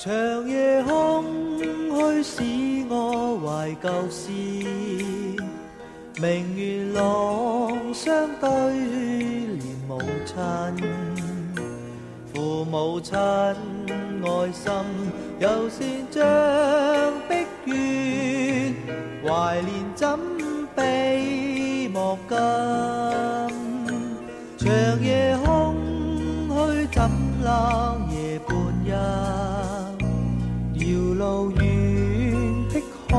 長夜空虛使我懷舊事，明月朗相對憐母親，父母親愛心友善像碧月，懷念怎比莫金。長夜空虛怎冷夜半日，遙路遠碧海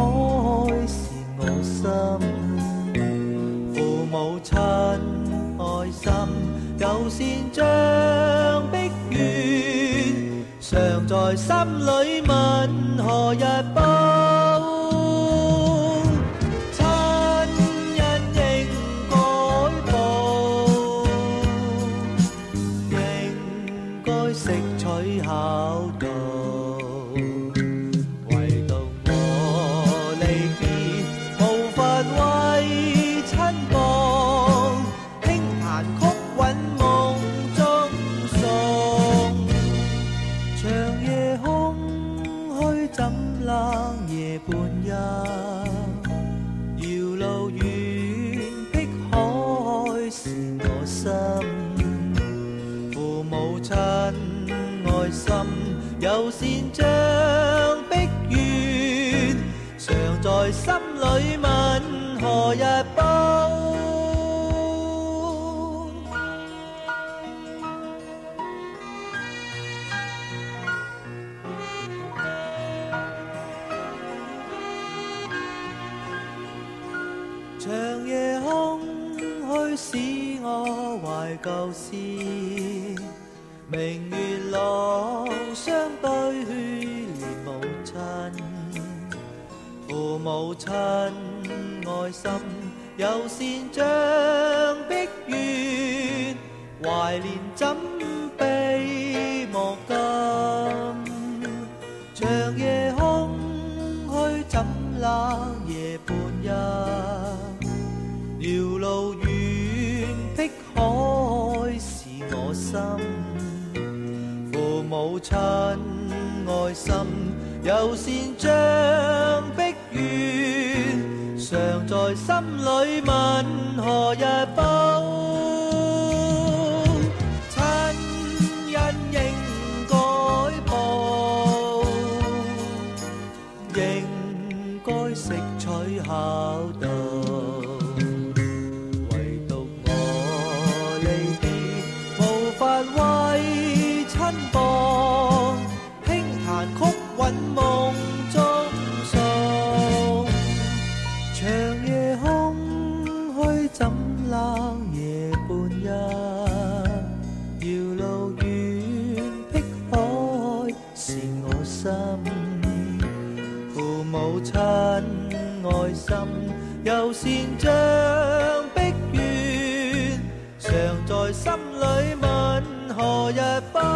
是我心，父母親愛心友善像碧月，常在心裏問何日報。親恩應該報，應該識取孝道。遙路遠碧海是我心，父母親愛心友善像碧月，常在心裏問何日報。長夜空虛使我懷舊事，明月朗相對憐母親，父母親愛心友善像碧月，懷念怎比莫金。長夜空虛怎冷夜半日，遙路遠碧海是我心，父母親愛心友善像碧月，常在心裏問何日報。親恩應該報，應該識取孝道。為親傍，輕彈曲韻夢中送。長夜空虛怎冷夜半日，遙路遠碧海是我心，父母親愛心友善像碧月，常在心裏問何日報。